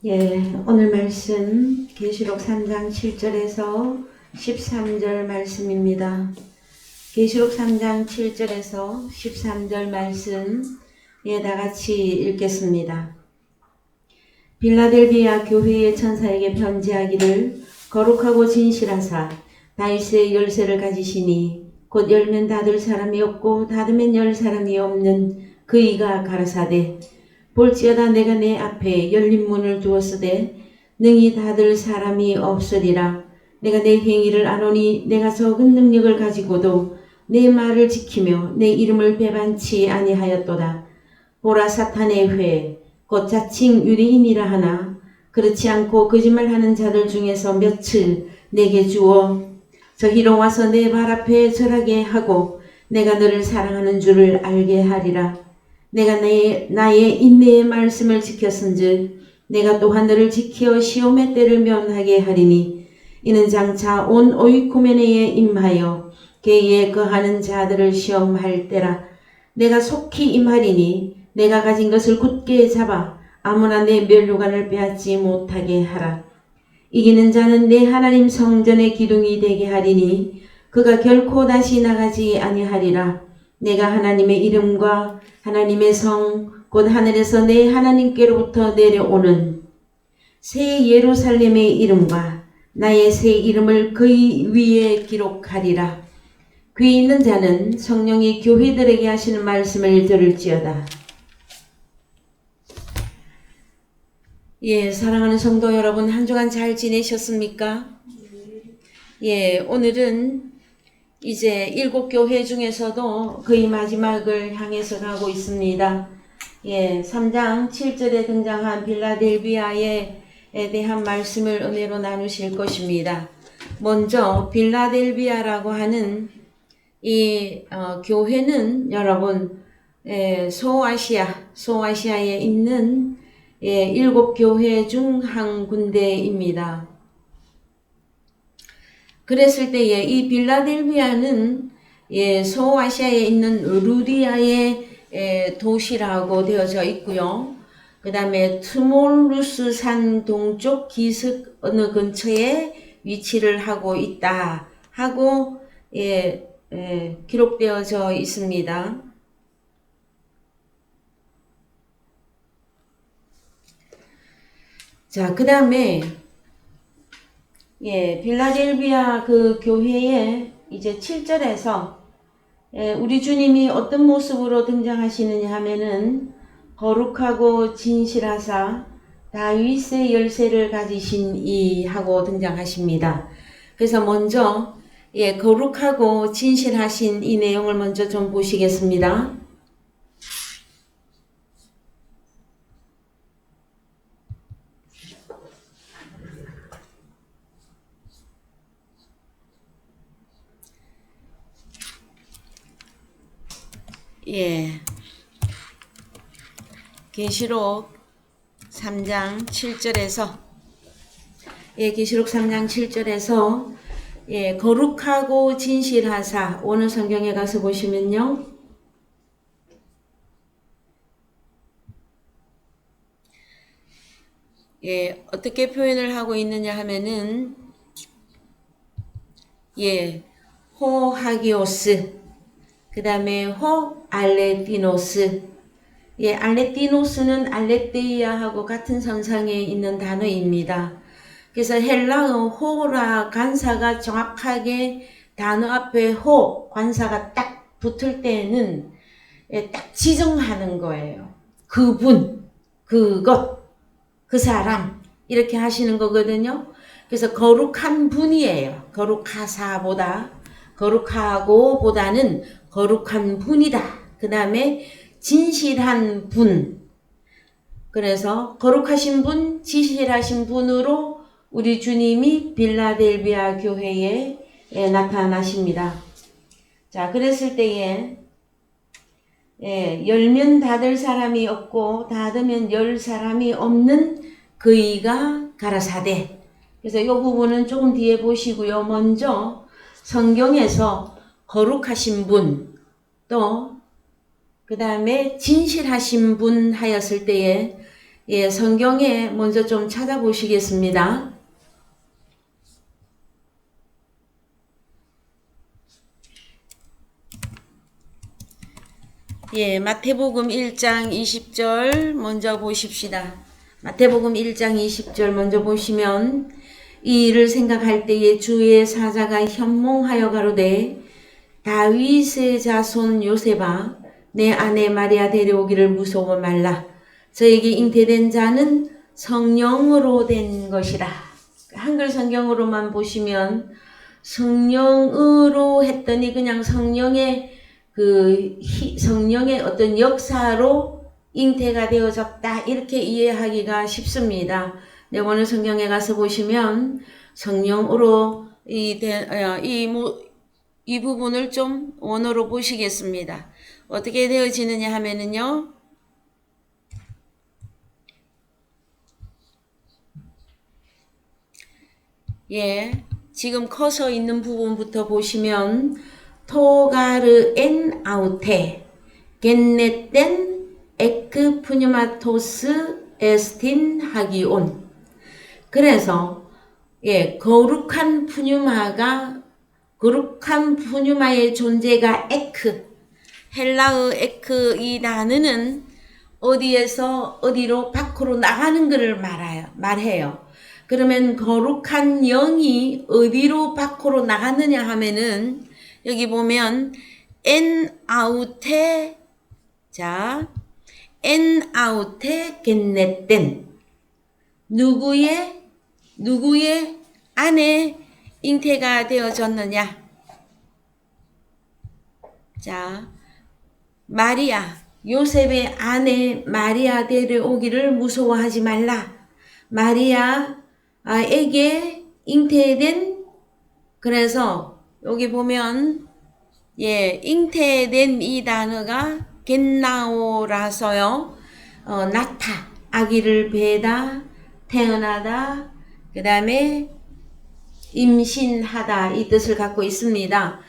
오늘 말씀 계시록 3장 7절에서 13절 말씀입니다. 계시록 3장 7절에서 13절 말씀 다같이 읽겠습니다. 빌라델비아 교회의 천사에게 편지하기를 거룩하고 진실하사 다윗의 열쇠를 가지시니 곧 열면 닫을 사람이 없고 닫으면 열 사람이 없는 그이가 가라사대 볼지어다 내가 내 앞에 열린 문을 두었으되 능히 닫을 사람이 없으리라. 내가 내 행위를 아노니 내가 적은 능력을 가지고도 내 말을 지키며 내 이름을 배반치 아니하였도다. 보라 사탄의 회 곧 자칭 유리인이라 하나 그렇지 않고 거짓말하는 자들 중에서 몇을 내게 주어 저희로 와서 내 발 앞에 절하게 하고 내가 너를 사랑하는 줄을 알게 하리라. 내가 나의 인내의 말씀을 지켰은즉 내가 또한 너를 지켜 시험의 때를 면하게 하리니 이는 장차 온 오이쿠메네에 임하여 계에 거하는 자들을 시험할 때라. 내가 속히 임하리니 내가 가진 것을 굳게 잡아 아무나 내 면류관을 빼앗지 못하게 하라. 이기는 자는 내 하나님 성전의 기둥이 되게 하리니 그가 결코 다시 나가지 아니하리라. 내가 하나님의 이름과 하나님의 성 곧 하늘에서 내 하나님께로부터 내려오는 새 예루살렘의 이름과 나의 새 이름을 그의 위에 기록하리라. 귀 있는 자는 성령이 교회들에게 하시는 말씀을 들을지어다. 사랑하는 성도 여러분, 한 주간 잘 지내셨습니까? 오늘은 이제 7교회 중에서도 거의 마지막을 향해서 가고 있습니다. 3장 7절에 등장한 빌라델비아에 대한 말씀을 은혜로 나누실 것입니다. 먼저 빌라델비아라고 하는 이 교회는 여러분 소아시아에 있는 7교회 중 한 군데입니다. 그랬을 때에 이 빌라델비아는 소아시아에 있는 루디아의 도시라고 되어져 있고요. 그 다음에 트몰루스 산 동쪽 기슭 어느 근처에 위치를 하고 있다 하고 기록되어져 있습니다. 자, 그 다음에 빌라델비아 그 교회에 이제 7절에서 우리 주님이 어떤 모습으로 등장하시느냐 하면은 거룩하고 진실하사 다윗의 열쇠를 가지신 이 하고 등장하십니다. 그래서 먼저 거룩하고 진실하신 이 내용을 먼저 좀 보시겠습니다. 계시록 3장 7절에서 계시록 3장 7절에서 거룩하고 진실하사 오늘 성경에 가서 보시면요. 어떻게 표현을 하고 있느냐 하면은 호하기오스 그 다음에 호 알레티노스 알레티노스는 알레테이아하고 같은 선상에 있는 단어입니다. 그래서 헬라어 호라 간사가 정확하게 단어 앞에 호 관사가 딱 붙을 때는 딱 지정하는 거예요. 그분, 그것, 그 사람 이렇게 하시는 거거든요. 그래서 거룩한 분이에요. 거룩하고보다는 거룩한 분이다. 그 다음에 진실한 분. 그래서 거룩하신 분, 진실하신 분으로 우리 주님이 빌라델비아 교회에 나타나십니다. 자, 그랬을 때에 열면 닫을 사람이 없고 닫으면 열 사람이 없는 그이가 가라사대. 그래서 이 부분은 조금 뒤에 보시고요. 먼저 성경에서 거룩하신 분, 또 그 다음에 진실하신 분 하였을 때에 예, 성경에 먼저 좀 찾아보시겠습니다. 예, 마태복음 1장 20절 먼저 보십시다. 마태복음 1장 20절 먼저 보시면 이 일을 생각할 때에 주의 사자가 현몽하여 가로되 다윗의 자손 요셉아 내 아내 마리아 데려오기를 무서워 말라. 저에게 잉태된 자는 성령으로 된 것이라. 한글 성경으로만 보시면 성령으로 했더니 그냥 성령의 성령의 어떤 역사로 잉태가 되어졌다 이렇게 이해하기가 쉽습니다. 네, 오늘 성경에 가서 보시면 성령으로 이 부분을 좀 원어로 보시겠습니다. 어떻게 되어지느냐 하면은요. 예, 지금 커서 있는 부분부터 보시면 토가르 엔 아우테 겐네텐 에크 푸뉴마토스 에스틴 하기온. 그래서 예, 거룩한 푸뉴마의 존재가 에크, 헬라어 에크 이 단어는 어디에서 어디로 밖으로 나가는 것을 말해요. 그러면 거룩한 영이 어디로 밖으로 나갔느냐 하면은 여기 보면 엔 아우테 겐네텐 누구의 안에 잉태가 되어졌느냐? 자, 마리아, 요셉의 아내 마리아 데려오기를 무서워하지 말라. 마리아에게 잉태된, 그래서 여기 보면 예, 잉태된 이 단어가 겐나오라서요. 아기를 배다, 태어나다, 그 다음에 임신하다 이 뜻을 갖고 있습니다.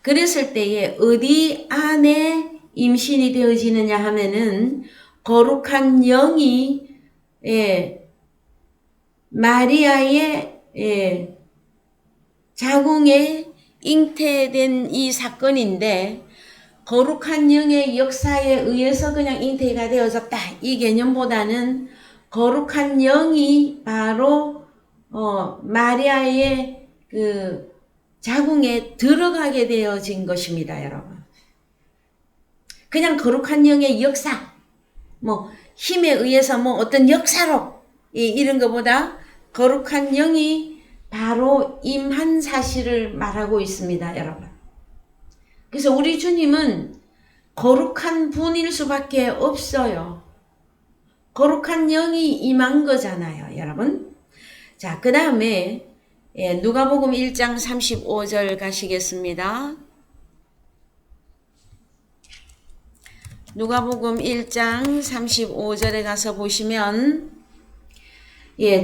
그랬을 때에 어디 안에 임신이 되어지느냐 하면은 거룩한 영이 마리아의 자궁에 잉태된 이 사건인데 거룩한 영의 역사에 의해서 그냥 잉태가 되어졌다 이 개념보다는 거룩한 영이 바로 마리아의 그 자궁에 들어가게 되어진 것입니다, 여러분. 그냥 거룩한 영의 역사, 힘에 의해서 어떤 역사로 이런 것보다 거룩한 영이 바로 임한 사실을 말하고 있습니다, 여러분. 그래서 우리 주님은 거룩한 분일 수밖에 없어요. 거룩한 영이 임한 거잖아요, 여러분. 자, 그 다음에 누가복음 1장 35절 가시겠습니다. 누가복음 1장 35절에 가서 보시면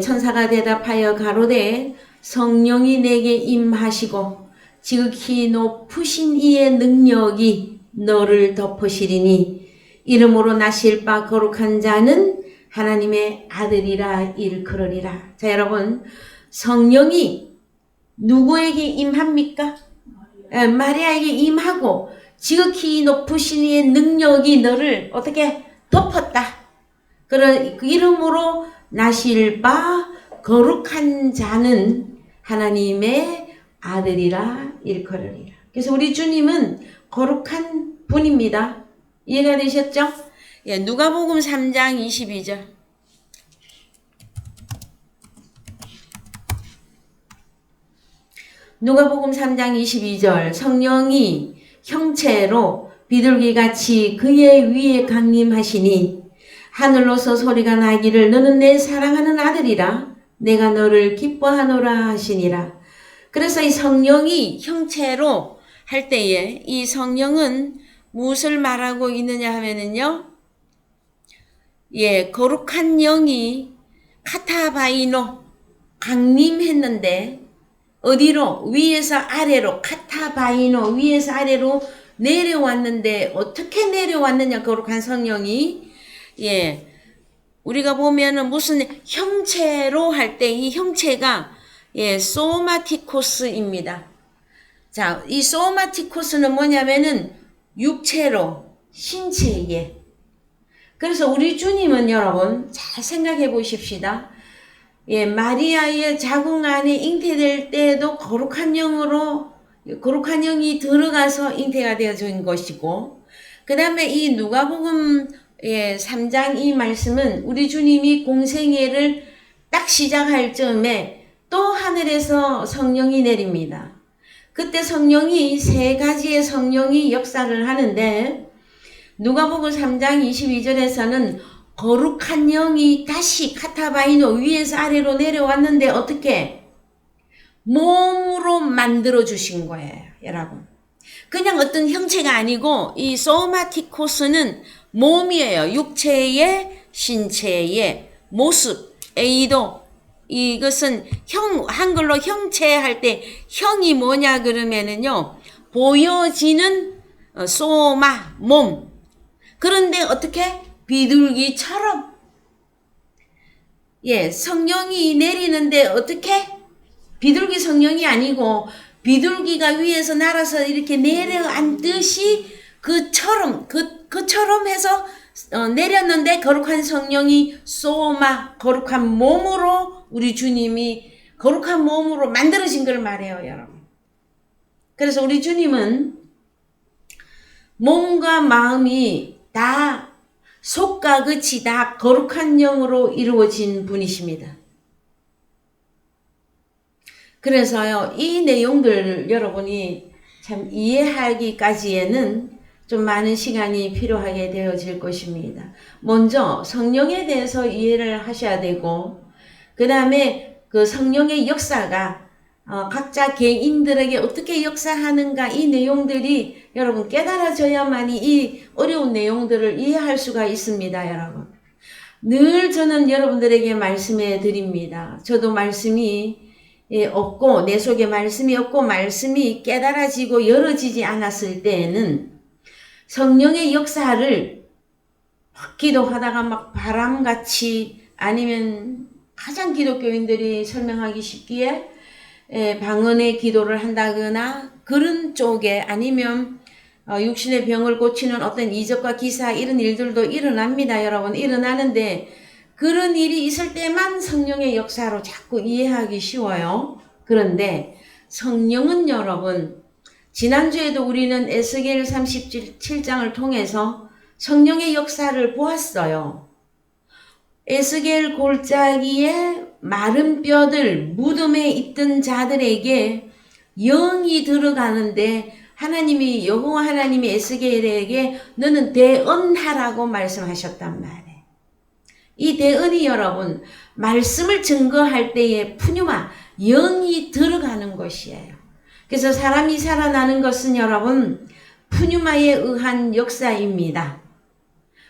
천사가 대답하여 가로되 성령이 내게 임하시고 지극히 높으신 이의 능력이 너를 덮으시리니 이름으로 나실 바 거룩한 자는 하나님의 아들이라 일컬으리라. 자, 여러분, 성령이 누구에게 임합니까? 마리아에게 임하고 지극히 높으신 이의 능력이 너를 어떻게 덮었다. 그 이름으로 나실 바 거룩한 자는 하나님의 아들이라 일컬으리라. 그래서 우리 주님은 거룩한 분입니다. 이해가 되셨죠? 누가복음 3장 22절. 누가복음 3장 22절. 성령이 형체로 비둘기같이 그의 위에 강림하시니 하늘로서 소리가 나기를 너는 내 사랑하는 아들이라 내가 너를 기뻐하노라 하시니라. 그래서 이 성령이 형체로 할 때에 이 성령은 무엇을 말하고 있느냐 하면은요. 거룩한 영이 카타바이노 강림했는데 어디로? 위에서 아래로 카타바이노 위에서 아래로 내려왔는데 어떻게 내려왔느냐 거룩한 성령이 우리가 보면은 무슨 형체로 할 때 이 형체가 소마티코스입니다. 자, 이 소마티코스는 뭐냐면은 육체로, 신체에. 그래서 우리 주님은 여러분 잘 생각해 보십시다. 마리아의 자궁 안에 잉태될 때에도 거룩한 영이 들어가서 잉태가 되어진 것이고, 그 다음에 이 누가복음 3장 이 말씀은 우리 주님이 공생애를 딱 시작할 즈음에 또 하늘에서 성령이 내립니다. 그때 성령이 세 가지의 성령이 역사를 하는데, 누가복음 3장 22절에서는 거룩한 영이 다시 카타바이노 위에서 아래로 내려왔는데 어떻게? 몸으로 만들어 주신 거예요, 여러분. 그냥 어떤 형체가 아니고 이 소마티코스는 몸이에요. 육체의, 신체의 모습, 에이도. 이것은 한글로 형체 할 때 형이 뭐냐 그러면은요, 보여지는 소마, 몸. 그런데 어떻게? 비둘기처럼. 성령이 내리는데 어떻게? 비둘기 성령이 아니고 비둘기가 위에서 날아서 이렇게 내려앉듯이 그처럼 해서 내렸는데 거룩한 성령이 소마, 거룩한 몸으로 우리 주님이 거룩한 몸으로 만들어진 걸 말해요, 여러분. 그래서 우리 주님은 몸과 마음이 다 속과 끝이 다 거룩한 영으로 이루어진 분이십니다. 그래서요, 이 내용들 여러분이 참 이해하기까지에는 좀 많은 시간이 필요하게 되어질 것입니다. 먼저 성령에 대해서 이해를 하셔야 되고, 그 다음에 그 성령의 역사가 각자 개인들에게 어떻게 역사하는가, 이 내용들이 여러분 깨달아져야만이 이 어려운 내용들을 이해할 수가 있습니다, 여러분. 늘 저는 여러분들에게 말씀해 드립니다. 저도 말씀이 없고, 내 속에 말씀이 없고 말씀이 깨달아지고 열어지지 않았을 때에는 성령의 역사를 기도하다가 막 바람같이, 아니면 가장 기독교인들이 설명하기 쉽기에 방언의 기도를 한다거나 그런 쪽에, 아니면 육신의 병을 고치는 어떤 이적과 기사, 이런 일들도 일어납니다, 여러분. 일어나는데 그런 일이 있을 때만 성령의 역사로 자꾸 이해하기 쉬워요. 그런데 성령은 여러분, 지난주에도 우리는 에스겔 37장을 통해서 성령의 역사를 보았어요. 에스겔 골짜기에 마른 뼈들, 무덤에 있던 자들에게 영이 들어가는데 하나님이, 여호와 하나님이 에스겔에게 너는 대언하라고 말씀하셨단 말이에요. 이 대언이 여러분, 말씀을 증거할 때에 푸뉴마, 영이 들어가는 것이에요. 그래서 사람이 살아나는 것은 여러분, 푸뉴마에 의한 역사입니다.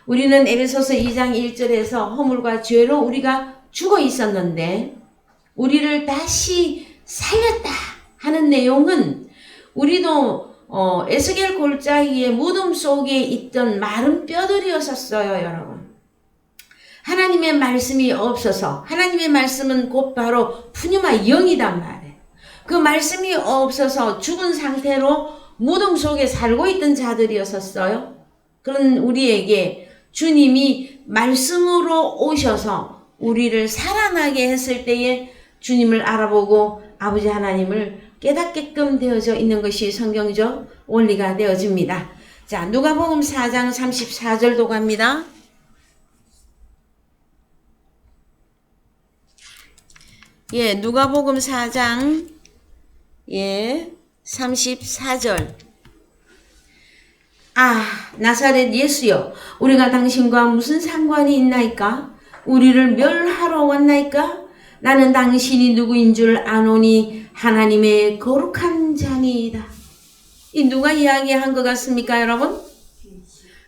우리는 에베소서 2장 1절에서 허물과 죄로 우리가 죽어 있었는데 우리를 다시 살렸다 하는 내용은, 우리도 에스겔 골짜기의 무덤 속에 있던 마른 뼈들이었었어요, 여러분. 하나님의 말씀이 없어서, 하나님의 말씀은 곧바로 푸뉴마 영이단 말이에요. 그 말씀이 없어서 죽은 상태로 무덤 속에 살고 있던 자들이었었어요. 그런 우리에게 주님이 말씀으로 오셔서 우리를 살아나게 했을 때에 주님을 알아보고 아버지 하나님을 깨닫게끔 되어져 있는 것이 성경적 원리가 되어집니다. 자, 누가복음 4장 34절도 갑니다. 누가복음 4장 34절. 나사렛 예수여, 우리가 당신과 무슨 상관이 있나이까? 우리를 멸하러 왔나이까? 나는 당신이 누구인 줄 아노니 하나님의 거룩한 자니이다. 이 누가 이야기한 것 같습니까, 여러분?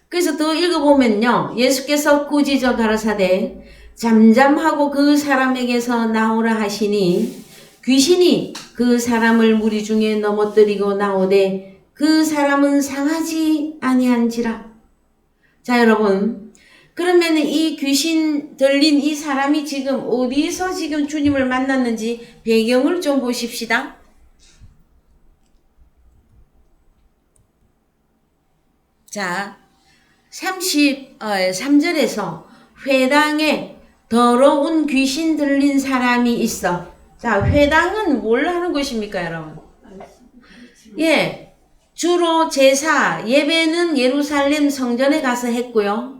그래서 더 읽어보면요, 예수께서 꾸짖어 가라사대 잠잠하고 그 사람에게서 나오라 하시니 귀신이 그 사람을 무리 중에 넘어뜨리고 나오되 그 사람은 상하지 아니한지라. 자, 여러분, 그러면 이 귀신 들린 이 사람이 지금 어디서 지금 주님을 만났는지 배경을 좀 보십시다. 자, 33절에서 회당에 더러운 귀신 들린 사람이 있어. 자, 회당은 뭘 하는 곳입니까, 여러분? 예, 주로 제사, 예배는 예루살렘 성전에 가서 했고요.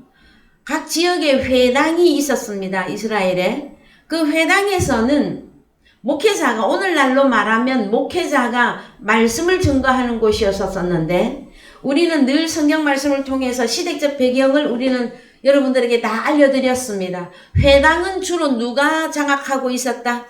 각 지역에 회당이 있었습니다, 이스라엘에. 그 회당에서는 목회자가, 오늘날로 말하면 목회자가 말씀을 증거하는 곳이었었는데, 우리는 늘 성경 말씀을 통해서 시대적 배경을 우리는 여러분들에게 다 알려드렸습니다. 회당은 주로 누가 장악하고 있었다?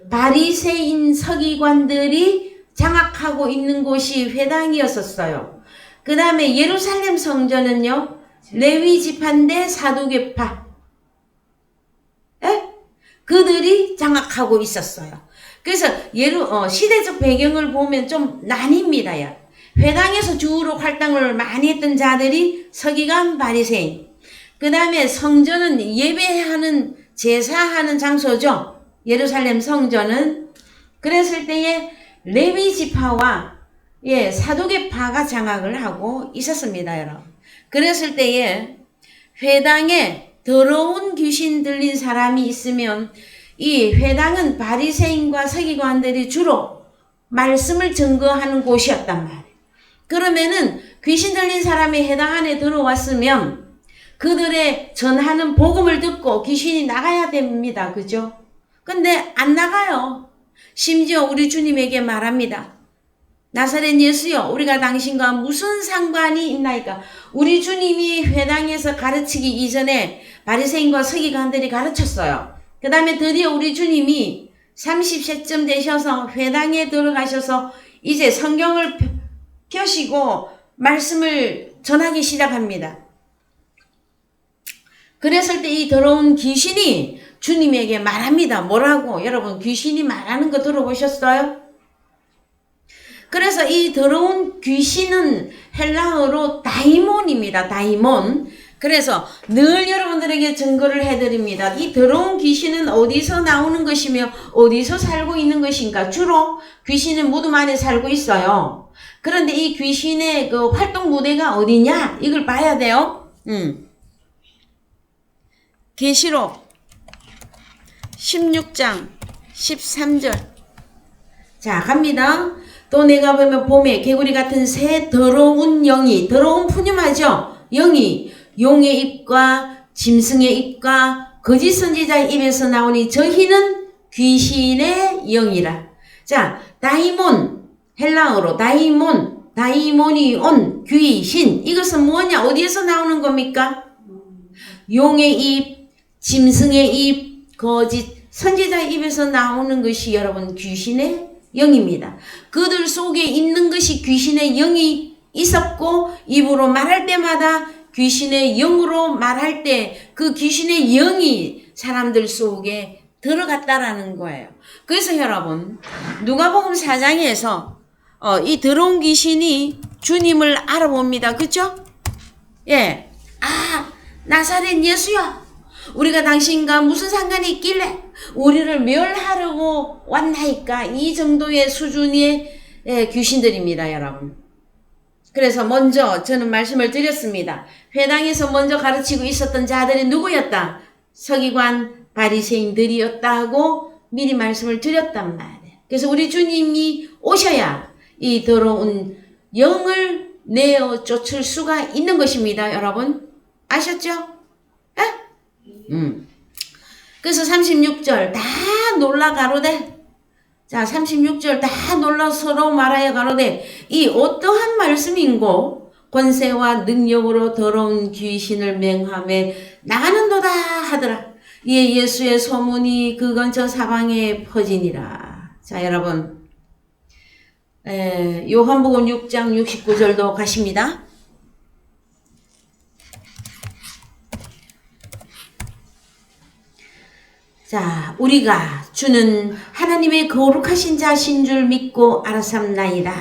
바리새인 서기관들이 장악하고 있는 곳이 회당이었었어요. 그 다음에 예루살렘 성전은요, 레위 지파인데 사두개파, 그들이 장악하고 있었어요. 그래서 시대적 배경을 보면 좀 나뉩니다. 회당에서 주로 활동을 많이 했던 자들이 서기관, 바리새인. 그 다음에 성전은 예배하는, 제사하는 장소죠. 예루살렘 성전은. 그랬을 때에 레위 지파와 사두개파가 장악을 하고 있었습니다, 여러분. 그랬을 때에 회당에 더러운 귀신 들린 사람이 있으면 이 회당은 바리새인과 서기관들이 주로 말씀을 증거하는 곳이었단 말이에요. 그러면은 귀신 들린 사람이 회당 안에 들어왔으면 그들의 전하는 복음을 듣고 귀신이 나가야 됩니다. 그죠? 근데 안 나가요. 심지어 우리 주님에게 말합니다. 나사렛 예수여, 우리가 당신과 무슨 상관이 있나이까? 우리 주님이 회당에서 가르치기 이전에 바리새인과 서기관들이 가르쳤어요. 그 다음에 드디어 우리 주님이 30세쯤 되셔서 회당에 들어가셔서 이제 성경을 펴시고 말씀을 전하기 시작합니다. 그랬을 때 이 더러운 귀신이 주님에게 말합니다. 뭐라고? 여러분, 귀신이 말하는 거 들어보셨어요? 그래서 이 더러운 귀신은 헬라어로 다이몬입니다. 다이몬. 그래서 늘 여러분들에게 증거를 해드립니다. 이 더러운 귀신은 어디서 나오는 것이며 어디서 살고 있는 것인가? 주로 귀신은 무덤 안에 살고 있어요. 그런데 이 귀신의 그 활동 무대가 어디냐? 이걸 봐야 돼요. 계시록 16장 13절. 자, 갑니다. 또 내가 보면 봄에 개구리 같은 새 더러운 영이, 더러운 푸념하죠? 영이 용의 입과 짐승의 입과 거짓 선지자의 입에서 나오니 저희는 귀신의 영이라. 자, 다이몬, 헬라어로 다이몬, 다이모니온, 귀신. 이것은 뭐냐? 어디에서 나오는 겁니까? 용의 입, 짐승의 입, 거짓 선지자의 입에서 나오는 것이 여러분 귀신의 영입니다. 그들 속에 있는 것이 귀신의 영이 있었고, 입으로 말할 때마다 귀신의 영으로 말할 때 그 귀신의 영이 사람들 속에 들어갔다라는 거예요. 그래서 여러분, 누가복음 4장에서 이 더러운 귀신이 주님을 알아봅니다. 그죠? 예. 아, 나사렛 예수야, 우리가 당신과 무슨 상관이 있길래 우리를 멸하려고 왔나이까? 이 정도의 수준의 귀신들입니다, 여러분. 그래서 먼저 저는 말씀을 드렸습니다. 회당에서 먼저 가르치고 있었던 자들이 누구였다? 서기관, 바리새인들이었다고 미리 말씀을 드렸단 말이에요. 그래서 우리 주님이 오셔야 이 더러운 영을 내어 쫓을 수가 있는 것입니다, 여러분. 아셨죠? 그래서 36절 다 놀라 가로되, 자, 36절 다 놀라 서로 말하여 가로되, 이 어떠한 말씀인고 권세와 능력으로 더러운 귀신을 맹함에 나가는도다 하더라. 이에 예수의 소문이 그 근처 사방에 퍼지니라. 자, 여러분, 요한복음 6장 69절도 가십니다. 자, 우리가 주는 하나님의 거룩하신 자신 줄 믿고 알았삼나이다.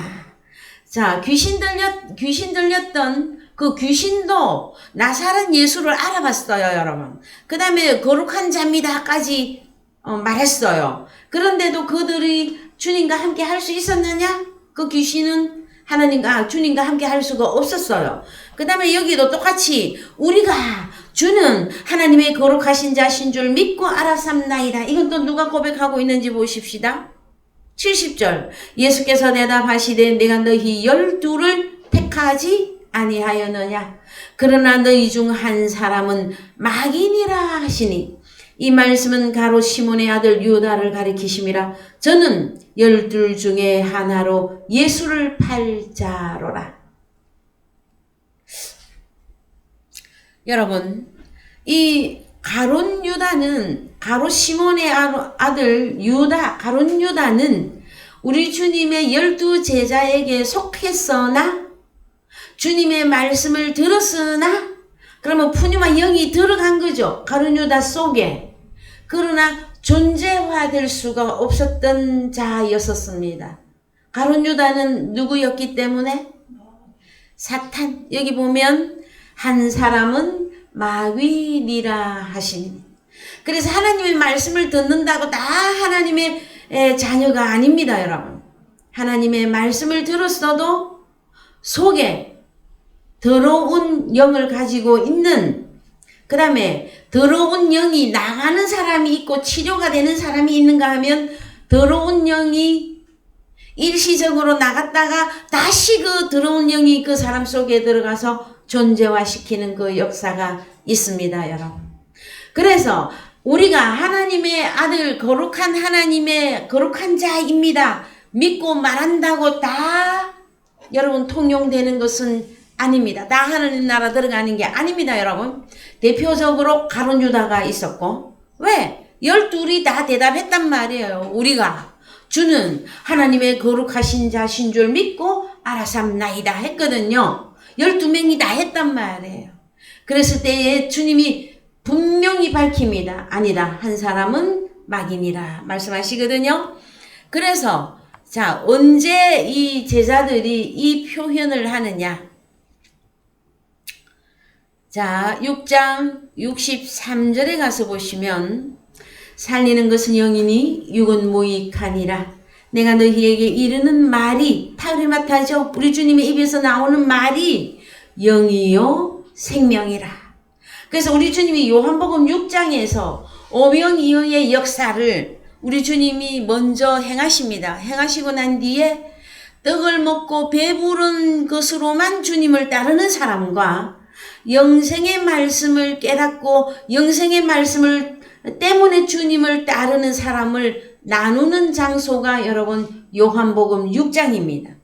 자, 귀신 들렸던 그 귀신도 나사렛 예수를 알아봤어요, 여러분. 그 다음에 거룩한 자입니다까지 말했어요. 그런데도 그들이 주님과 함께 할 수 있었느냐? 그 귀신은 주님과 함께 할 수가 없었어요. 그 다음에 여기도 똑같이 우리가 주는 하나님의 거룩하신 자신 줄 믿고 알았삼나이다. 이건 또 누가 고백하고 있는지 보십시다. 70절 예수께서 대답하시되 내가 너희 12를 택하지 아니하였느냐. 그러나 너희 중 한 사람은 마귀니라 하시니 이 말씀은 가롯 시몬의 아들 유다를 가리키심이라. 저는 12 중에 하나로 예수를 팔 자로라. 여러분, 이 가롯 유다는, 가롯 시몬의 아들 유다, 가롯 유다는 우리 주님의 12 제자에게 속했으나 주님의 말씀을 들었으나 그러면 푸뉴마 영이 들어간 거죠. 가롯 유다 속에. 그러나 존재화될 수가 없었던 자였었습니다. 가롯 유다는 누구였기 때문에? 사탄. 여기 보면 한 사람은 마귀니라 하시니. 그래서 하나님의 말씀을 듣는다고 다 하나님의 자녀가 아닙니다, 여러분. 하나님의 말씀을 들었어도 속에 더러운 영을 가지고 있는, 그 다음에 더러운 영이 나가는 사람이 있고 치료가 되는 사람이 있는가 하면 더러운 영이 일시적으로 나갔다가 다시 그 더러운 영이 그 사람 속에 들어가서 존재화시키는 그 역사가 있습니다, 여러분. 그래서 우리가 하나님의 아들, 거룩한 하나님의 거룩한 자입니다. 믿고 말한다고 다 여러분 통용되는 것은 아닙니다. 다 하나님 나라 들어가는 게 아닙니다, 여러분. 대표적으로 가롯 유다가 있었고, 왜? 12이 다 대답했단 말이에요. 우리가 주는 하나님의 거룩하신 자신 줄 믿고 알아삼나이다 했거든요. 12명이 다 했단 말이에요. 그랬을 때에 주님이 분명히 밝힙니다. 아니다. 한 사람은 마귀니라 말씀하시거든요. 그래서 자, 언제 이 제자들이 이 표현을 하느냐? 자, 6장 63절에 가서 보시면 살리는 것은 영이니 육은 무익하니라. 내가 너희에게 이르는 말이 파우리마타죠. 우리 주님의 입에서 나오는 말이 영이요 생명이라. 그래서 우리 주님이 요한복음 6장에서 오병이어의 역사를 우리 주님이 먼저 행하십니다. 행하시고 난 뒤에 떡을 먹고 배부른 것으로만 주님을 따르는 사람과 영생의 말씀을 깨닫고 영생의 말씀을 때문에 주님을 따르는 사람을 나누는 장소가 여러분 요한복음 6장입니다.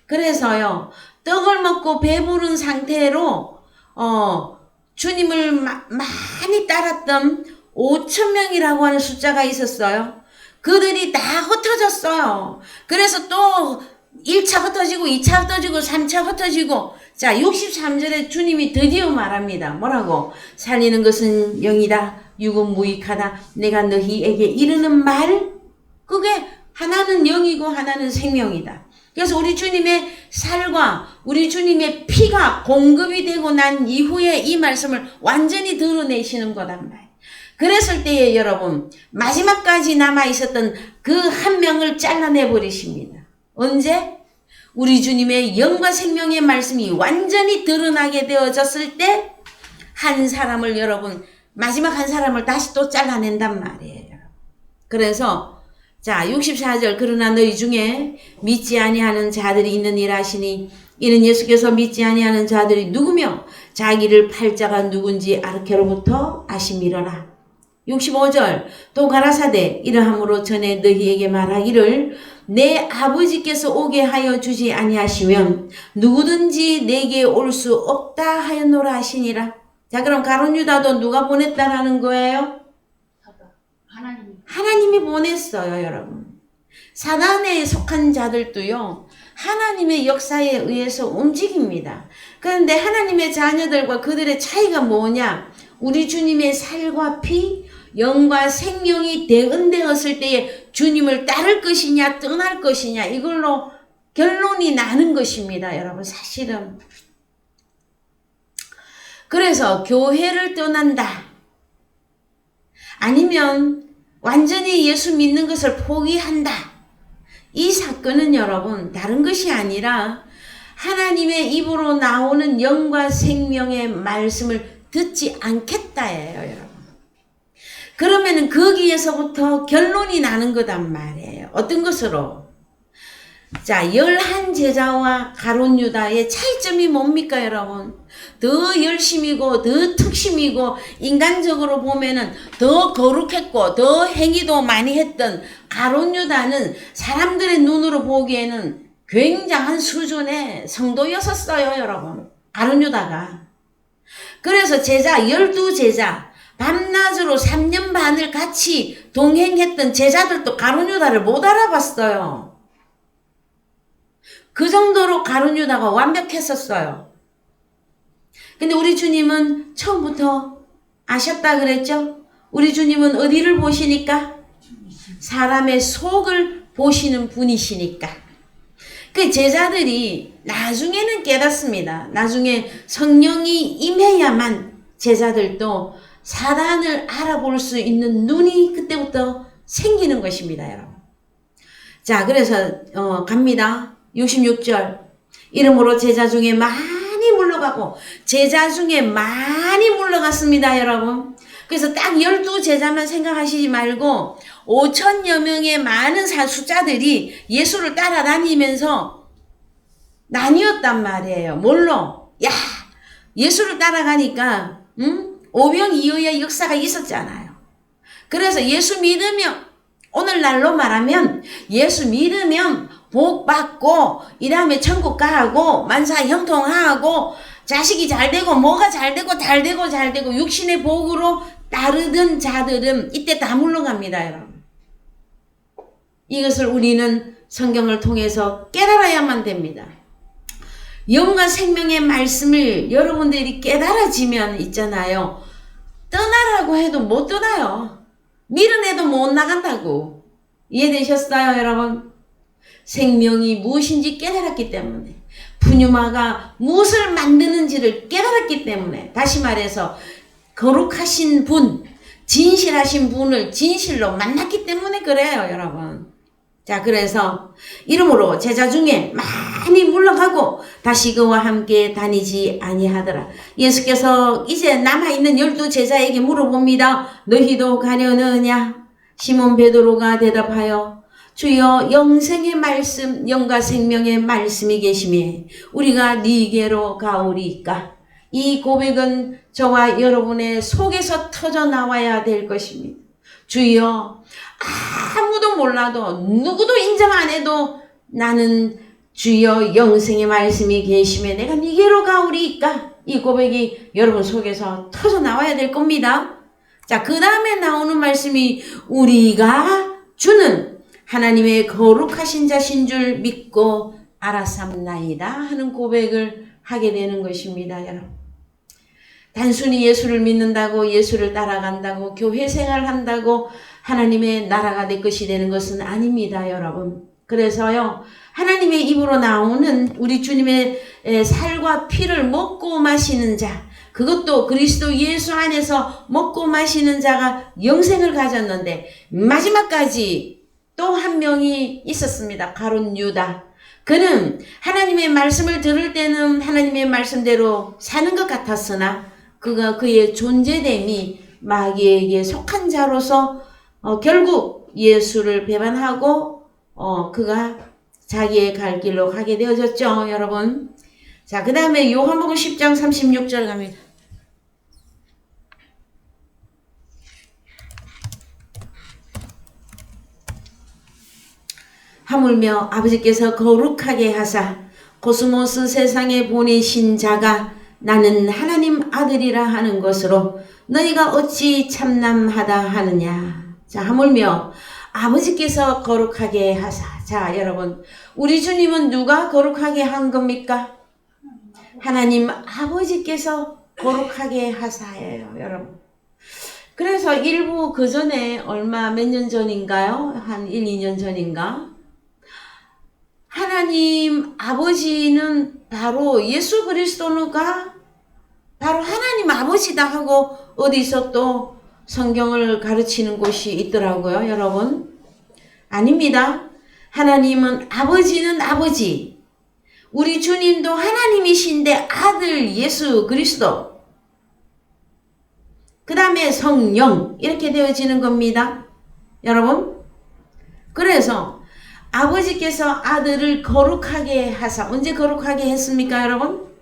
그래서요, 떡을 먹고 배부른 상태로 주님을 많이 따랐던 5,000명이라고 하는 숫자가 있었어요. 그들이 다 흩어졌어요. 그래서 또 1차 흩어지고 2차 흩어지고 3차 흩어지고, 자 63절에 주님이 드디어 말합니다. 뭐라고? 살리는 것은 영이다. 육은 무익하다. 내가 너희에게 이르는 말, 그게 하나는 영이고 하나는 생명이다. 그래서 우리 주님의 살과 우리 주님의 피가 공급이 되고 난 이후에 이 말씀을 완전히 드러내시는 거단 말이에요. 그랬을 때에 여러분 마지막까지 남아있었던 그 한 명을 잘라내 버리십니다. 언제? 우리 주님의 영과 생명의 말씀이 완전히 드러나게 되어졌을 때 한 사람을 여러분 마지막 한 사람을 다시 또 잘라낸단 말이에요. 그래서 자 64절 그러나 너희 중에 믿지 아니하는 자들이 있느니라 하시니 이는 예수께서 믿지 아니하는 자들이 누구며 자기를 팔 자가 누군지 아르케로부터 아심이로라. 65절 또 가라사대 이러함으로 전에 너희에게 말하기를 내 아버지께서 오게 하여 주지 아니하시면 누구든지 내게 올 수 없다 하였노라 하시니라. 자 그럼 가룟 유다도 누가 보냈다라는 거예요? 하나님이 보냈어요, 여러분. 사단에 속한 자들도요, 하나님의 역사에 의해서 움직입니다. 그런데 하나님의 자녀들과 그들의 차이가 뭐냐? 우리 주님의 살과 피, 영과 생명이 대응되었을 때에 주님을 따를 것이냐, 떠날 것이냐, 이걸로 결론이 나는 것입니다, 여러분, 사실은. 그래서 교회를 떠난다. 아니면 완전히 예수 믿는 것을 포기한다. 이 사건은 여러분 다른 것이 아니라 하나님의 입으로 나오는 영과 생명의 말씀을 듣지 않겠다예요, 여러분. 그러면은 거기에서부터 결론이 나는 거단 말이에요. 어떤 것으로? 자, 11제자와 가룟 유다의 차이점이 뭡니까, 여러분? 더 열심이고, 더 특심이고, 인간적으로 보면은 더 거룩했고, 더 행위도 많이 했던 가룟 유다는 사람들의 눈으로 보기에는 굉장한 수준의 성도였었어요, 여러분. 가룟 유다가. 그래서 제자, 12제자, 밤낮으로 3년 반을 같이 동행했던 제자들도 가룟 유다를 못 알아봤어요. 그 정도로 가룟 유다가 완벽했었어요. 근데 우리 주님은 처음부터 아셨다 그랬죠? 우리 주님은 어디를 보시니까? 사람의 속을 보시는 분이시니까. 그 제자들이 나중에는 깨닫습니다. 나중에 성령이 임해야만 제자들도 사단을 알아볼 수 있는 눈이 그때부터 생기는 것입니다, 여러분. 자, 그래서 갑니다. 66절. 이러므로 제자 중에 많이 물러가고 제자 중에 많이 물러갔습니다, 여러분. 그래서 딱 12제자만 생각하시지 말고 5천여 명의 많은 숫자들이 예수를 따라다니면서 나뉘었단 말이에요. 뭘로? 야, 예수를 따라가니까 오병이어의 역사가 있었잖아요. 그래서 예수 믿으면, 오늘날로 말하면 예수 믿으면 복 받고 이 다음에 천국 가고 만사 형통하고 자식이 잘 되고 뭐가 잘 되고 잘 되고 육신의 복으로 따르던 자들은 이때 다 물러갑니다, 여러분. 이것을 우리는 성경을 통해서 깨달아야만 됩니다. 영과 생명의 말씀을 여러분들이 깨달아지면 있잖아요. 떠나라고 해도 못 떠나요. 밀어내도 못 나간다고. 이해되셨어요, 여러분? 생명이 무엇인지 깨달았기 때문에, 푸뉴마가 무엇을 만드는지를 깨달았기 때문에, 다시 말해서 거룩하신 분, 진실하신 분을 진실로 만났기 때문에 그래요, 여러분. 자, 그래서 이러므로 제자 중에 많이 물러가고 다시 그와 함께 다니지 아니하더라. 예수께서 이제 남아있는 12제자에게 물어봅니다. 너희도 가려느냐? 시몬 베드로가 대답하여 주여, 영생의 말씀, 영과 생명의 말씀이 계시매 우리가 네게로 가오리이까. 이 고백은 저와 여러분의 속에서 터져 나와야 될 것입니다. 주여, 아무도 몰라도 누구도 인정 안 해도 나는 주여 영생의 말씀이 계시매 내가 네게로 가오리이까. 이 고백이 여러분 속에서 터져 나와야 될 겁니다. 자, 그 다음에 나오는 말씀이 우리가 주는 하나님의 거룩하신 자신 줄 믿고 알아삼나이다 하는 고백을 하게 되는 것입니다, 여러분. 단순히 예수를 믿는다고, 예수를 따라간다고, 교회 생활한다고 하나님의 나라가 내 것이 되는 것은 아닙니다, 여러분. 그래서요, 하나님의 입으로 나오는 우리 주님의 살과 피를 먹고 마시는 자, 그것도 그리스도 예수 안에서 먹고 마시는 자가 영생을 가졌는데 마지막까지 또 한 명이 있었습니다. 가룟 유다. 그는 하나님의 말씀을 들을 때는 하나님의 말씀대로 사는 것 같았으나 그의 존재됨이 마귀에게 속한 자로서 결국 예수를 배반하고 그가 자기의 갈 길로 가게 되어졌죠, 여러분. 자, 그 다음에 요한복음 10장 36절 갑니다. 하물며 아버지께서 거룩하게 하사 코스모스 세상에 보내신 자가 나는 하나님 아들이라 하는 것으로 너희가 어찌 참남하다 하느냐. 자, 하물며 아버지께서 거룩하게 하사. 자, 여러분, 우리 주님은 누가 거룩하게 한 겁니까? 하나님 아버지께서 거룩하게 하사예요, 여러분. 그래서 일부 그 전에 몇 년 전인가요? 한 1, 2년 전인가? 하나님 아버지는 바로 예수 그리스도가 바로 하나님 아버지다 하고 어디서 또 성경을 가르치는 곳이 있더라고요, 여러분. 아닙니다. 하나님은 아버지는 아버지. 우리 주님도 하나님이신데 아들 예수 그리스도. 그 다음에 성령 이렇게 되어지는 겁니다. 여러분. 그래서 아버지께서 아들을 거룩하게 하사. 언제 거룩하게 했습니까, 여러분?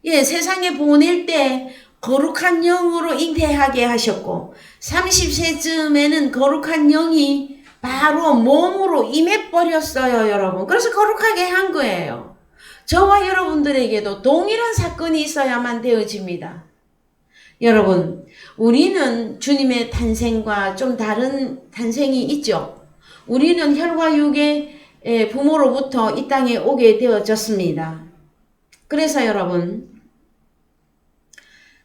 예, 세상에 보낼 때 거룩한 영으로 잉태하게 하셨고 30세쯤에는 거룩한 영이 바로 몸으로 임해버렸어요, 여러분. 그래서 거룩하게 한 거예요. 저와 여러분들에게도 동일한 사건이 있어야만 되어집니다. 여러분, 우리는 주님의 탄생과 좀 다른 탄생이 있죠. 우리는 혈과 육의 부모로부터 이 땅에 오게 되어졌습니다. 그래서 여러분,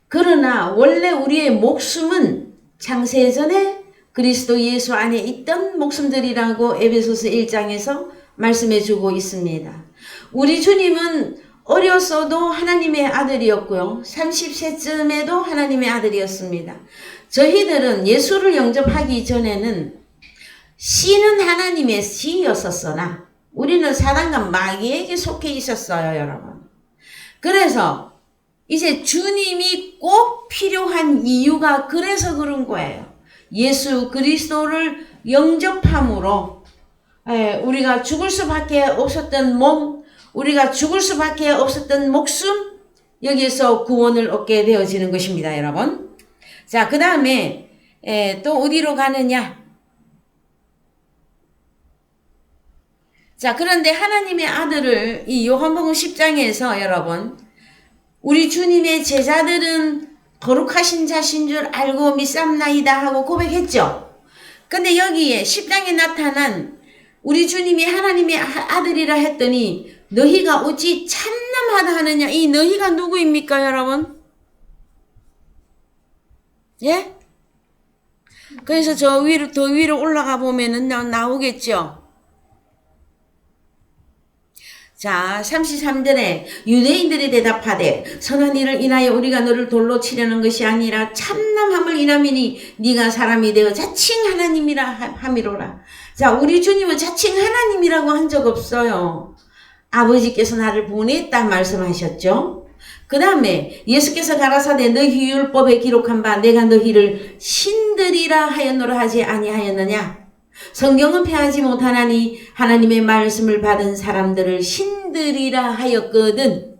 그러나 원래 우리의 목숨은 창세전에 그리스도 예수 안에 있던 목숨들이라고 에베소서 1장에서 말씀해 주고 있습니다. 우리 주님은 어렸어도 하나님의 아들이었고요. 30세쯤에도 하나님의 아들이었습니다. 저희들은 예수를 영접하기 전에는 씨는 하나님의 씨였었으나 우리는 사단과 마귀에게 속해 있었어요, 여러분. 그래서 이제 주님이 꼭 필요한 이유가 그래서 그런 거예요. 예수 그리스도를 영접함으로 우리가 죽을 수밖에 없었던 몸, 우리가 죽을 수밖에 없었던 목숨, 여기에서 구원을 얻게 되어지는 것입니다, 여러분. 자, 그 다음에 또 어디로 가느냐? 자, 그런데 하나님의 아들을 이 요한복음 10장에서 여러분, 우리 주님의 제자들은 거룩하신 자신 줄 알고 믿삼나이다 하고 고백했죠. 근데 여기에 10장에 나타난 우리 주님이 하나님의 아들이라 했더니 너희가 어찌 참남하다 하느냐. 이 너희가 누구입니까, 여러분? 예? 그래서 저 위로, 더 위로 올라가 보면은 나오겠죠. 자, 33절에 유대인들이 대답하되 선한 일을 인하여 우리가 너를 돌로 치려는 것이 아니라 참남함을 인함이니 네가 사람이 되어 자칭 하나님이라 함이로라. 자, 우리 주님은 자칭 하나님이라고 한 적 없어요. 아버지께서 나를 보냈다 말씀하셨죠. 그 다음에 예수께서 가라사대 너희 율법에 기록한 바 내가 너희를 신들이라 하였노라 하지 아니하였느냐. 성경은 패하지 못하나니 하나님의 말씀을 받은 사람들을 신들이라 하였거든.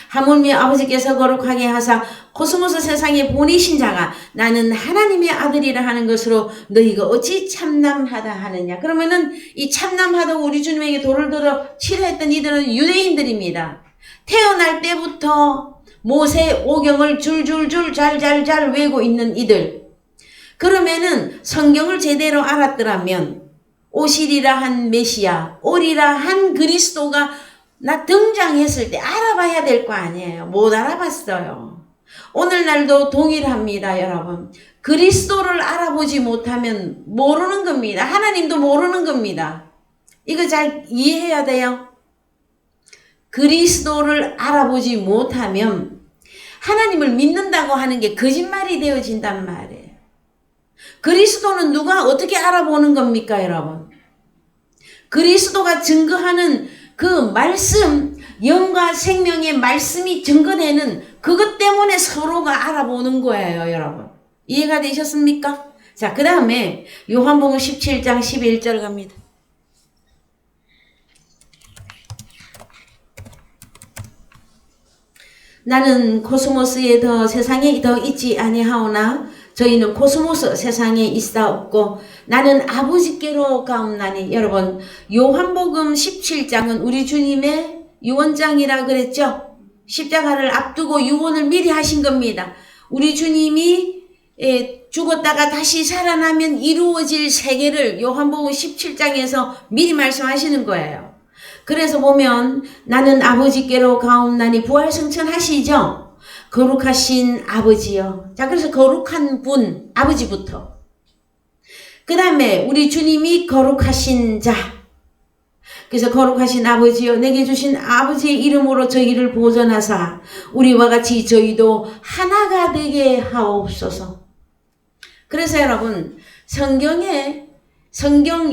하물며 아버지께서 거룩하게 하사 코스모스 세상에 보내신 자가 나는 하나님의 아들이라 하는 것으로 너희가 어찌 참남하다 하느냐. 그러면은 이 참남하다고 우리 주님에게 돌을 들어 치려 했던 이들은 유대인들입니다. 태어날 때부터 모세 오경을 줄줄줄 잘잘잘 외우고 있는 이들. 그러면은 성경을 제대로 알았더라면 오시리라 한 메시아, 오리라 한 그리스도가 나 등장했을 때 알아봐야 될 거 아니에요. 못 알아봤어요. 오늘날도 동일합니다, 여러분. 그리스도를 알아보지 못하면 모르는 겁니다. 하나님도 모르는 겁니다. 이거 잘 이해해야 돼요. 그리스도를 알아보지 못하면 하나님을 믿는다고 하는 게 거짓말이 되어진단 말이에요. 그리스도는 누가 어떻게 알아보는 겁니까, 여러분? 그리스도가 증거하는 그 말씀, 영과 생명의 말씀이 증거되는 그것 때문에 서로가 알아보는 거예요, 여러분. 이해가 되셨습니까? 자, 그 다음에 요한복음 17장 11절 갑니다. 나는 코스모스에 더 세상에 더 있지 아니하오나 저희는 코스모스 세상에 있사옵고 나는 아버지께로 가옵나니. 여러분, 요한복음 17장은 우리 주님의 유언장이라 그랬죠. 십자가를 앞두고 유언을 미리 하신 겁니다. 우리 주님이 죽었다가 다시 살아나면 이루어질 세계를 요한복음 17장에서 미리 말씀하시는 거예요. 그래서 보면 나는 아버지께로 가옵나니 부활승천하시죠. 거룩하신 아버지요. 자, 그래서 거룩한 분, 아버지부터. 그 다음에 우리 주님이 거룩하신 자. 그래서 거룩하신 아버지여 내게 주신 아버지의 이름으로 저희를 보존하사 우리와 같이 저희도 하나가 되게 하옵소서. 그래서 여러분 성경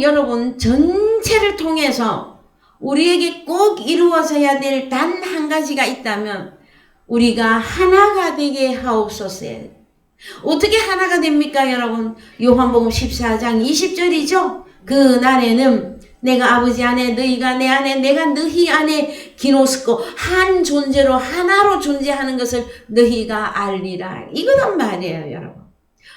여러분 전체를 통해서 우리에게 꼭 이루어져야 될 단 한 가지가 있다면 우리가 하나가 되게 하옵소서. 어떻게 하나가 됩니까 여러분? 요한복음 14장 20절이죠. 그 날에는 내가 아버지 안에 너희가 내 안에 내가 너희 안에 기노스코 한 존재로 하나로 존재하는 것을 너희가 알리라. 이거란 말이에요 여러분.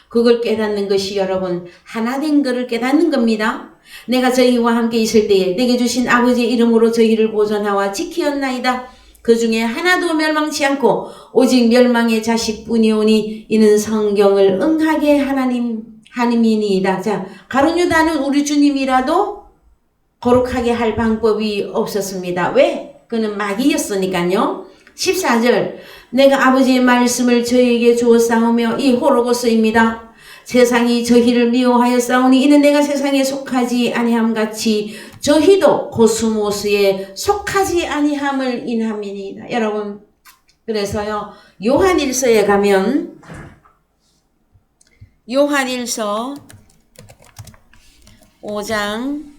그걸 깨닫는 것이 여러분 하나 된 것을 깨닫는 겁니다. 내가 저희와 함께 있을 때에 내게 주신 아버지의 이름으로 저희를 보존하와 지키었나이다. 그 중에 하나도 멸망치 않고 오직 멸망의 자식뿐이오니 이는 성경을 응하게 하나님이니이다. 자, 가룟 유다는 우리 주님이라도 거룩하게 할 방법이 없었습니다. 왜? 그는 마귀였으니까요. 14절 내가 아버지의 말씀을 저희에게 주었사오며 이 호로고스입니다. 세상이 저희를 미워하였사오니 이는 내가 세상에 속하지 아니함같이 저희도 코스모스에 속하지 아니함을 인함이니이다. 여러분 그래서요 요한일서에 가면 요한일서 5장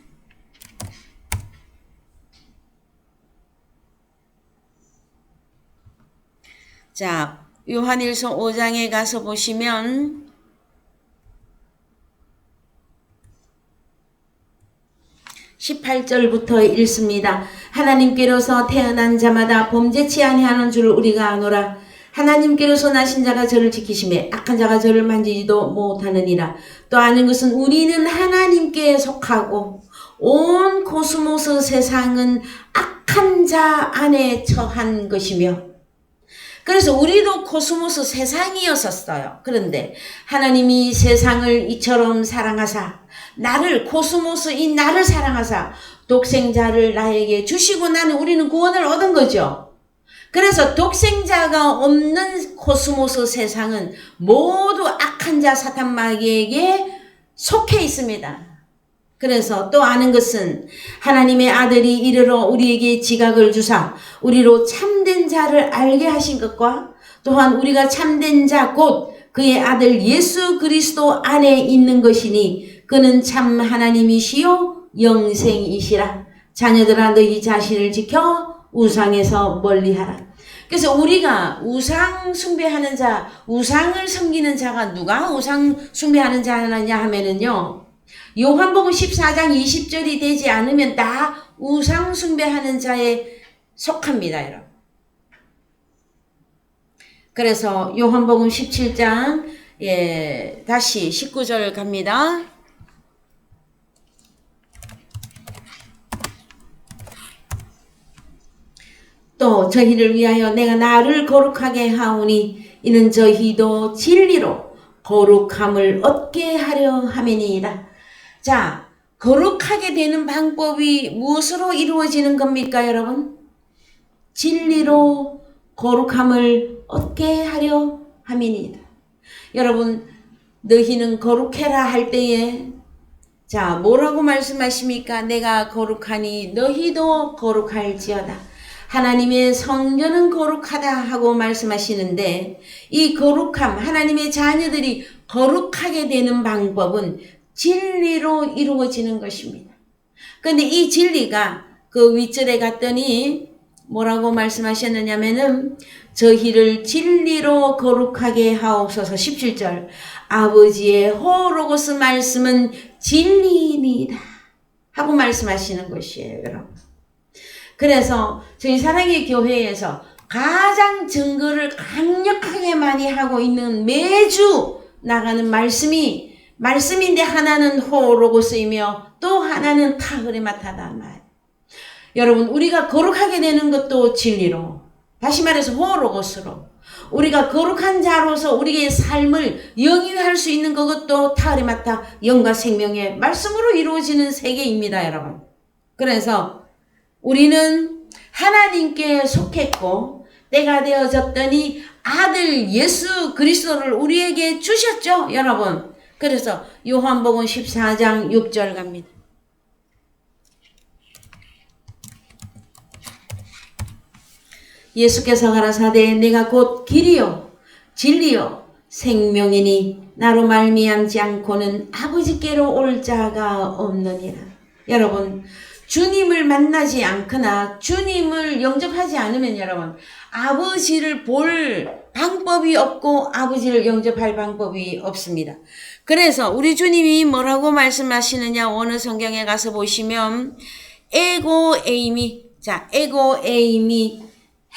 자 요한일서 5장에 가서 보시면 18절부터 읽습니다. 하나님께로서 태어난 자마다 범죄치 아니하는 줄 우리가 아노라. 하나님께로서 나신 자가 저를 지키심에 악한 자가 저를 만지지도 못하느니라. 또 아는 것은 우리는 하나님께 속하고 온 코스모스 세상은 악한 자 안에 처한 것이며 그래서 우리도 코스모스 세상이었었어요. 그런데 하나님이 세상을 이처럼 사랑하사 나를 코스모스인 나를 사랑하사 독생자를 나에게 주시고 나는 우리는 구원을 얻은 거죠. 그래서 독생자가 없는 코스모스 세상은 모두 악한 자 사탄 마귀에게 속해 있습니다. 그래서 또 아는 것은 하나님의 아들이 이르러 우리에게 지각을 주사 우리로 참된 자를 알게 하신 것과 또한 우리가 참된 자 곧 그의 아들 예수 그리스도 안에 있는 것이니 그는 참 하나님이시요 영생이시라. 자녀들아 너희 자신을 지켜 우상에서 멀리하라. 그래서 우리가 우상 숭배하는 자, 우상을 섬기는 자가 누가 우상 숭배하는 자냐 하면은요. 요한복음 14장 20절이 되지 않으면 다 우상 숭배하는 자에 속합니다, 여러분. 그래서 요한복음 17장 다시 19절 갑니다. 또 저희를 위하여 내가 나를 거룩하게 하오니 이는 저희도 진리로 거룩함을 얻게 하려 함이니이다. 자, 거룩하게 되는 방법이 무엇으로 이루어지는 겁니까, 여러분? 진리로 거룩함을 얻게 하려 함이니이다. 여러분, 너희는 거룩해라 할 때에 자, 뭐라고 말씀하십니까? 내가 거룩하니 너희도 거룩할지어다. 하나님의 성전은 거룩하다 하고 말씀하시는데 이 거룩함, 하나님의 자녀들이 거룩하게 되는 방법은 진리로 이루어지는 것입니다. 그런데 이 진리가 그 윗절에 갔더니 뭐라고 말씀하셨느냐면은 저희를 진리로 거룩하게 하옵소서. 17절 아버지의 호로고스 말씀은 진리이니이다 하고 말씀하시는 것이에요, 여러분. 그래서 저희 사랑의 교회에서 가장 증거를 강력하게 많이 하고 있는 매주 나가는 말씀인데 하나는 호로고스이며 또 하나는 타흐레마타다 말. 여러분 우리가 거룩하게 되는 것도 진리로 다시 말해서 호로고스로 우리가 거룩한 자로서 우리의 삶을 영위할 수 있는 그것도 타흐레마타 영과 생명의 말씀으로 이루어지는 세계입니다, 여러분. 그래서 우리는 하나님께 속했고 때가 되어졌더니 아들 예수 그리스도를 우리에게 주셨죠, 여러분. 그래서 요한복음 14장 6절 갑니다. 예수께서 가라사대 내가 곧 길이요 진리요 생명이니 나로 말미암지 않고는 아버지께로 올 자가 없느니라. 여러분, 주님을 만나지 않거나 주님을 영접하지 않으면 여러분 아버지를 볼 방법이 없고 아버지를 영접할 방법이 없습니다. 그래서 우리 주님이 뭐라고 말씀하시느냐, 어느 성경에 가서 보시면 에고 에이미, 자 에고 에이미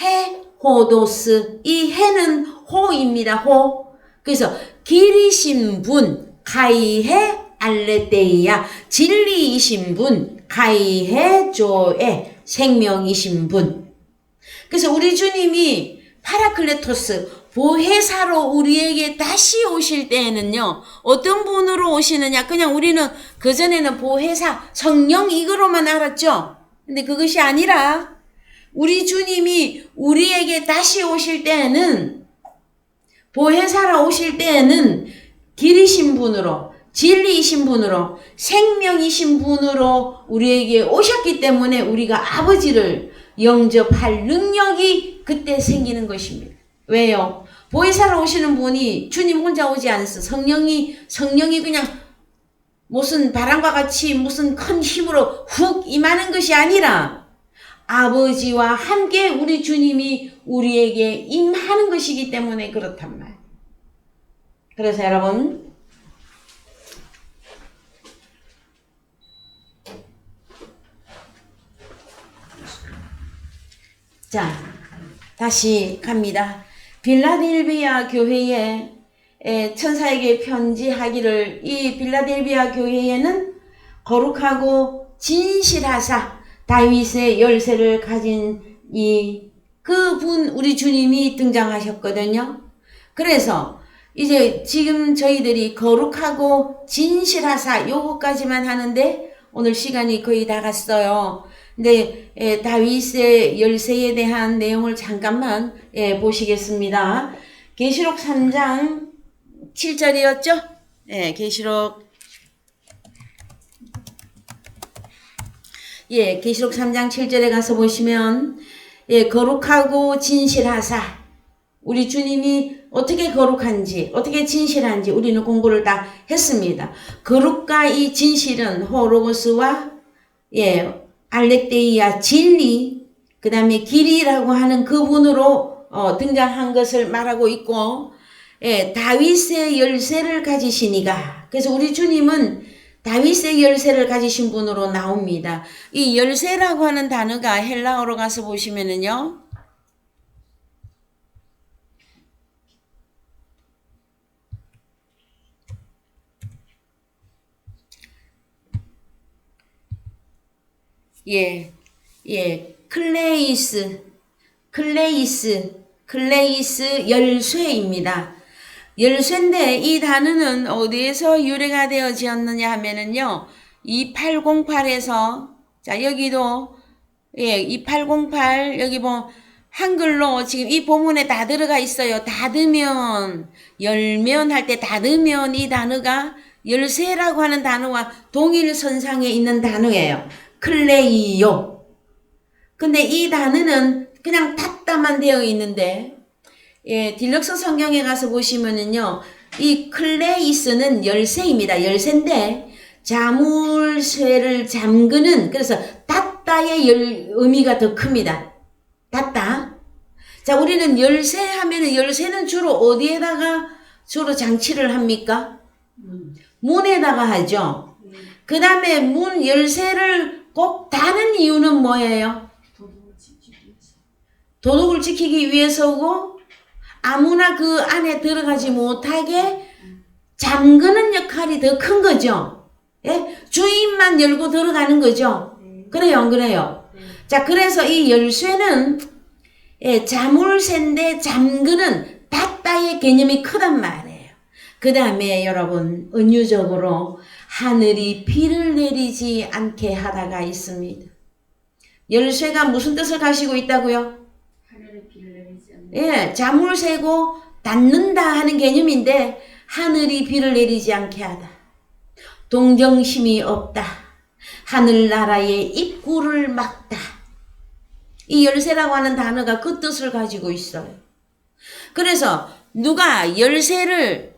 해 호도스, 이 해는 호입니다. 호. 그래서 길이신 분 가이해 알레데이야, 진리이신 분 가이해 조에 생명이신 분. 그래서 우리 주님이 파라클레토스 보혜사로 우리에게 다시 오실 때에는요, 어떤 분으로 오시느냐, 그냥 우리는 그전에는 보혜사 성령 이거로만 알았죠. 근데 그것이 아니라 우리 주님이 우리에게 다시 오실 때에는, 보혜사로 오실 때에는 길이신 분으로, 진리이신 분으로, 생명이신 분으로 우리에게 오셨기 때문에 우리가 아버지를 영접할 능력이 그때 생기는 것입니다. 왜요? 보혜사로 오시는 분이 주님 혼자 오지 않았어. 성령이 그냥 무슨 바람과 같이 무슨 큰 힘으로 훅 임하는 것이 아니라 아버지와 함께 우리 주님이 우리에게 임하는 것이기 때문에 그렇단 말이에요. 그래서 여러분, 자, 다시 갑니다. 빌라델비아 교회에 천사에게 편지하기를, 이 빌라델비아 교회에는 거룩하고 진실하사 다윗의 열쇠를 가진 그분 우리 주님이 등장하셨거든요. 그래서 이제 지금 저희들이 거룩하고 진실하사 요거까지만 하는데 오늘 시간이 거의 다 갔어요. 근데 다윗의 열쇠에 대한 내용을 잠깐만 보시겠습니다. 계시록 3장 7절이었죠? 계시록 3장 7절에 가서 보시면 거룩하고 진실하사, 우리 주님이 어떻게 거룩한지 어떻게 진실한지 우리는 공부를 다 했습니다. 거룩과 이 진실은 호로고스와 알렉데이아 진리, 그 다음에 길이라고 하는 그분으로 등장한 것을 말하고 있고, 다윗의 열쇠를 가지시니가, 그래서 우리 주님은 다윗의 열쇠를 가지신 분으로 나옵니다. 이 열쇠라고 하는 단어가 헬라어로 가서 보시면은요, 클레이스 열쇠입니다. 열쇠인데 이 단어는 어디에서 유래가 되어지었느냐 하면은요, 2808에서, 자 여기도 2808 여기 보면 한글로 지금 이 본문에 다 들어가 있어요. 닫으면, 열면 할 때 닫으면, 이 단어가 열쇠라고 하는 단어와 동일선상에 있는 단어예요. 클레이요. 근데 이 단어는 그냥 닫다만 되어 있는데, 딜럭스 성경에 가서 보시면은요, 이 클레이스는 열쇠입니다. 열쇠인데 자물쇠를 잠그는, 그래서 닫다의 의미가 더 큽니다. 닫다. 자, 우리는 열쇠 하면은, 열쇠는 주로 어디에다가 주로 장치를 합니까? 문에다가 하죠. 그 다음에 문 열쇠를 꼭 다는 이유는 뭐예요? 도둑을 지키기 위해서고, 아무나 그 안에 들어가지 못하게 잠그는 역할이 더 큰 거죠. 주인만 열고 들어가는 거죠. 그래요, 안 그래요? 자, 그래서 이 열쇠는 자물쇠인데 잠그는, 닫다의 개념이 크단 말이에요. 그 다음에 여러분, 은유적으로 하늘이 비를 내리지 않게 하다가 있습니다. 열쇠가 무슨 뜻을 가지고 있다고요? 하늘이 비를 내리지 않는. 자물쇠고 닫는다 하는 개념인데, 하늘이 비를 내리지 않게 하다. 동정심이 없다. 하늘나라의 입구를 막다. 이 열쇠라고 하는 단어가 그 뜻을 가지고 있어요. 그래서 누가 열쇠를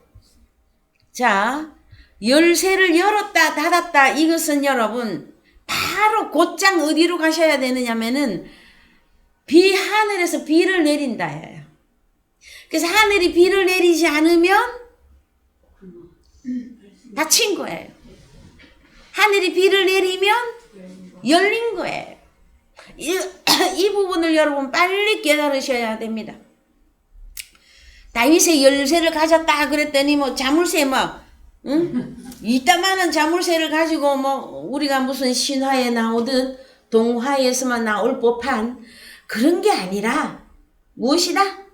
열었다 닫았다, 이것은 여러분 바로 곧장 어디로 가셔야 되느냐면은 하늘에서 비를 내린다예요. 그래서 하늘이 비를 내리지 않으면 닫힌 거예요. 하늘이 비를 내리면 열린 거예요. 이 부분을 여러분 빨리 깨달으셔야 됩니다. 다윗의 열쇠를 가졌다 그랬더니 뭐 자물쇠 이따만한 자물쇠를 가지고 우리가 무슨 신화에 나오듯 동화에서만 나올 법한 그런 게 아니라 무엇이다?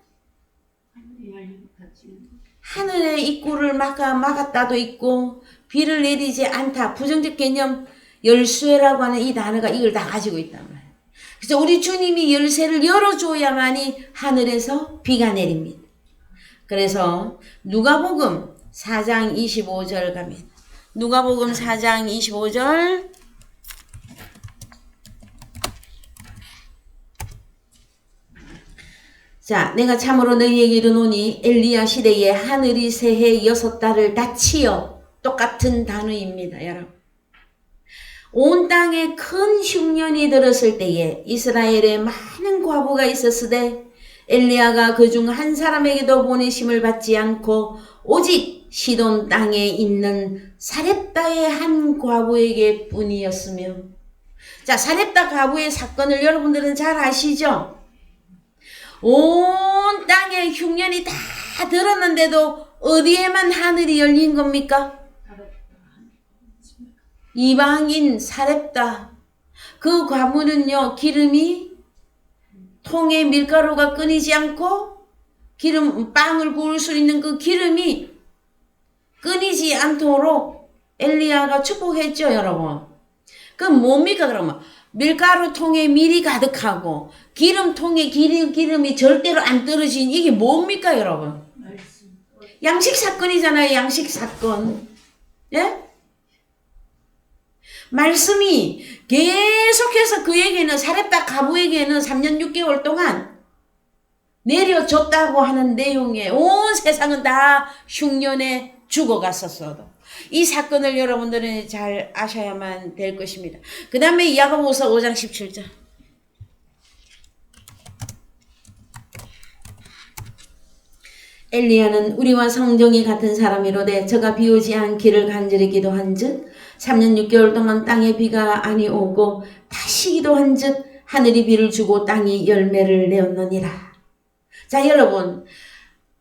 하늘의 입구를 막았다도 있고 비를 내리지 않다. 부정적 개념 열쇠라고 하는 이 단어가 이걸 다 가지고 있단 말이에요. 그래서 우리 주님이 열쇠를 열어줘야만이 하늘에서 비가 내립니다. 그래서 누가복음 4장 25절 갑니다. 누가복음 4장 25절. 자, 내가 참으로 너희에게 이르노니 엘리야 시대에 하늘이 새해 6달을 닫히어. 똑같은 단어입니다, 여러분. 온 땅에 큰 흉년이 들었을 때에 이스라엘에 많은 과부가 있었으되 엘리야가 그중 한 사람에게도 보내심을 받지 않고 오직 시돈 땅에 있는 사렙다의 한 과부에게 뿐이었으며. 자, 사렙다 과부의 사건을 여러분들은 잘 아시죠? 온 땅에 흉년이 다 들었는데도 어디에만 하늘이 열린 겁니까? 이방인 사렙다. 그 과부는요, 기름이 통에 밀가루가 끊이지 않고 빵을 구울 수 있는 그 기름이 끊이지 않도록 엘리야가 축복했죠, 여러분. 그럼 뭡니까, 그러면? 밀가루 통에 밀이 가득하고 기름 통에 기름이 절대로 안 떨어진 이게 뭡니까, 여러분? 양식 사건이잖아요, 양식 사건. 예? 말씀이 계속해서 그에게는, 사렙다 과부에게는 3년 6개월 동안 내려줬다고 하는 내용에 온 세상은 다 흉년에 죽어갔었어도 이 사건을 여러분들은 잘 아셔야만 될 것입니다. 그 다음에 야고보서 5장 17절. 엘리야는 우리와 성정이 같은 사람이로되 저가 비오지 않기를 간절히 기도한즉 3년 6개월 동안 땅에 비가 아니 오고 다시 기도한즉 하늘이 비를 주고 땅이 열매를 내었느니라. 자, 여러분,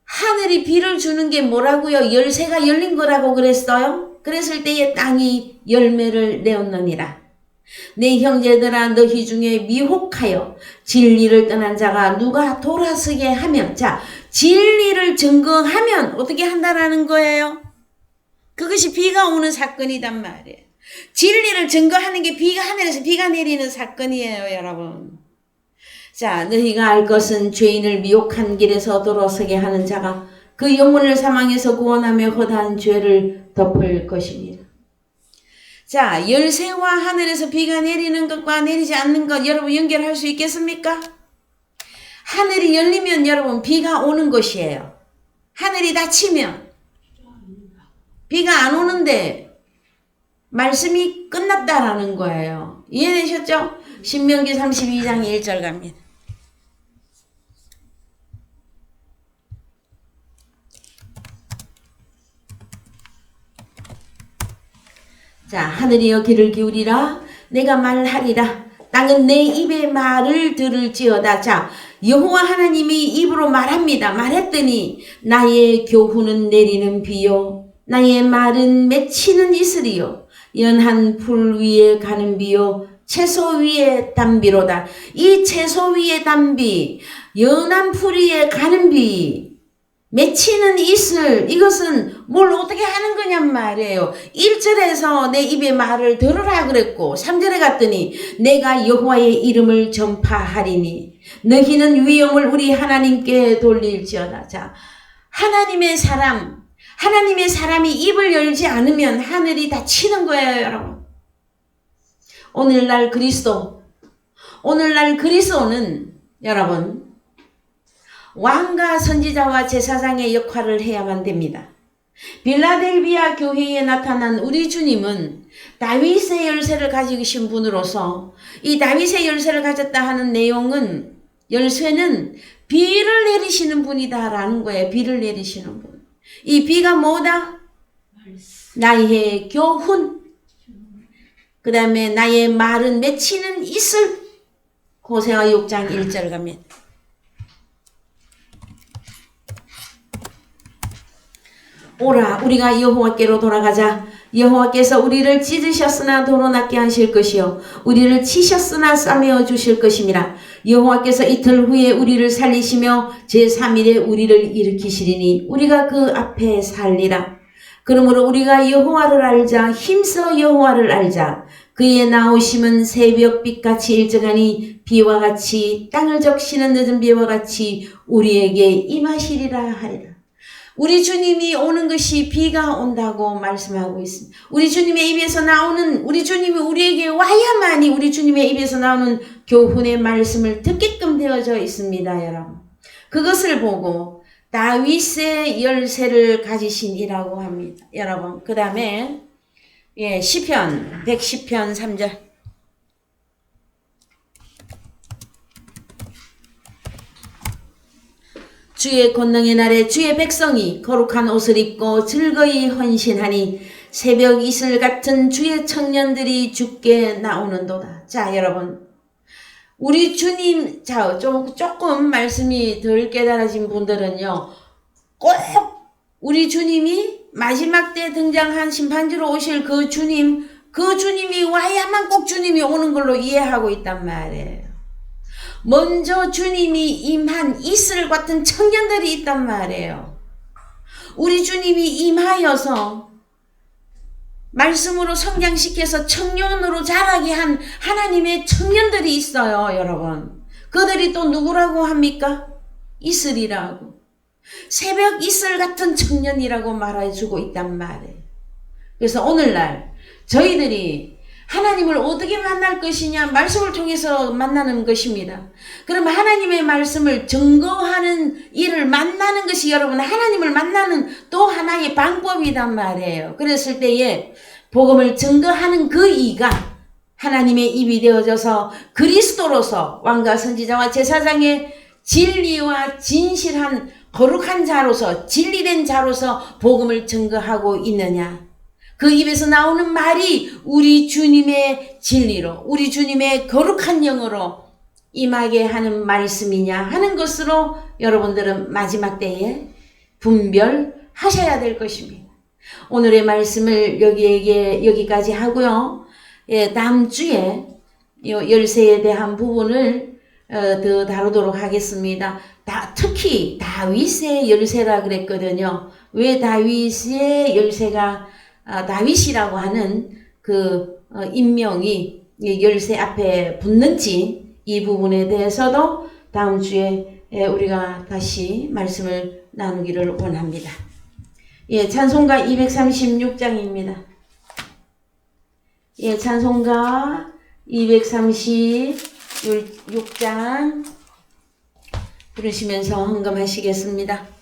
하늘이 비를 주는 게 뭐라고요? 열쇠가 열린 거라고 그랬어요? 그랬을 때에 땅이 열매를 내었느니라. 내 형제들아, 너희 중에 미혹하여 진리를 떠난 자가 누가 돌아서게 하며, 자, 진리를 증거하면 어떻게 한다라는 거예요? 그것이 비가 오는 사건이단 말이에요. 진리를 증거하는 게 하늘에서 비가 내리는 사건이에요, 여러분. 자, 너희가 알 것은 죄인을 미혹한 길에서 돌아서게 하는 자가 그 영혼을 사망에서 구원하며 허다한 죄를 덮을 것입니다. 자, 열쇠와 하늘에서 비가 내리는 것과 내리지 않는 것 여러분 연결할 수 있겠습니까? 하늘이 열리면 여러분 비가 오는 것이에요. 하늘이 닫히면 비가 안 오는데 말씀이 끝났다라는 거예요. 이해되셨죠? 신명기 32장 1절 갑니다. 자, 하늘이여 귀를 기울이라. 내가 말하리라. 땅은 내 입의 말을 들을지어다. 자, 여호와 하나님이 입으로 말합니다. 말했더니 나의 교훈은 내리는 비요, 나의 말은 맺히는 이슬이요, 연한 풀 위에 가는 비요, 채소 위에 담비로다. 이 채소 위에 담비, 연한 풀 위에 가는 비, 맺히는 이슬, 이것은 뭘 어떻게 하는 거냔 말이에요. 1절에서 내 입의 말을 들으라 그랬고 3절에 갔더니 내가 여호와의 이름을 전파하리니 너희는 위엄을 우리 하나님께 돌릴지어다. 자, 하나님의 사람이 입을 열지 않으면 하늘이 닫히는 거예요, 여러분. 오늘날 그리스도, 오늘날 그리스도는 여러분 왕과 선지자와 제사장의 역할을 해야만 됩니다. 빌라델비아 교회에 나타난 우리 주님은 다윗의 열쇠를 가지신 분으로서 이 다윗의 열쇠를 가졌다 하는 내용은 열쇠는 비를 내리시는 분이다라는 거예요. 비를 내리시는 분. 이 비가 뭐다? 나의 교훈. 그 다음에 나의 말은 맺히는 이슬. 호세아 6장 1절 갑니다. 오라 우리가 여호와께로 돌아가자. 여호와께서 우리를 찢으셨으나 도로 낫게 하실 것이요 우리를 치셨으나 싸매어 주실 것임이라. 여호와께서 이틀 후에 우리를 살리시며 제3일에 우리를 일으키시리니 우리가 그 앞에 살리라. 그러므로 우리가 여호와를 알자. 힘써 여호와를 알자. 그의 나오심은 새벽빛같이 일정하니 비와 같이 땅을 적시는 늦은 비와 같이 우리에게 임하시리라 하리라. 우리 주님이 오는 것이 비가 온다고 말씀하고 있습니다. 우리 주님의 입에서 나오는, 우리 주님이 우리에게 와야만이 우리 주님의 입에서 나오는 교훈의 말씀을 듣게끔 되어져 있습니다, 여러분. 그것을 보고 다윗의 열쇠를 가지신 이라고 합니다, 여러분. 그 다음에 시편 110편 3절. 주의 권능의 날에 주의 백성이 거룩한 옷을 입고 즐거이 헌신하니 새벽 이슬 같은 주의 청년들이 주께 나오는도다. 자, 여러분. 우리 주님, 자, 조금 말씀이 덜 깨달아진 분들은요, 꼭 우리 주님이 마지막 때 등장한 심판주로 오실 그 주님이 와야만 꼭 주님이 오는 걸로 이해하고 있단 말이에요. 먼저 주님이 임한 이슬 같은 청년들이 있단 말이에요. 우리 주님이 임하여서 말씀으로 성장시켜서 청년으로 자라게 한 하나님의 청년들이 있어요, 여러분. 그들이 또 누구라고 합니까? 이슬이라고. 새벽 이슬 같은 청년이라고 말해주고 있단 말이에요. 그래서 오늘날 저희들이 하나님을 어떻게 만날 것이냐? 말씀을 통해서 만나는 것입니다. 그럼 하나님의 말씀을 증거하는 일을 만나는 것이 여러분 하나님을 만나는 또 하나의 방법이란 말이에요. 그랬을 때에 복음을 증거하는 그 이가 하나님의 입이 되어져서 그리스도로서 왕과 선지자와 제사장의 진리와 진실한 거룩한 자로서 진리된 자로서 복음을 증거하고 있느냐? 그 입에서 나오는 말이 우리 주님의 진리로 우리 주님의 거룩한 영으로 임하게 하는 말씀이냐 하는 것으로 여러분들은 마지막 때에 분별하셔야 될 것입니다. 오늘의 말씀을 여기까지 하고요. 다음 주에 열쇠에 대한 부분을 더 다루도록 하겠습니다. 특히 다윗의 열쇠라 그랬거든요. 왜 다윗의 열쇠가 다윗이라고 하는 그 인명이 열쇠 앞에 붙는지 이 부분에 대해서도 다음 주에 우리가 다시 말씀을 나누기를 원합니다. 찬송가 236장입니다. 찬송가 236장 부르시면서 헌금하시겠습니다.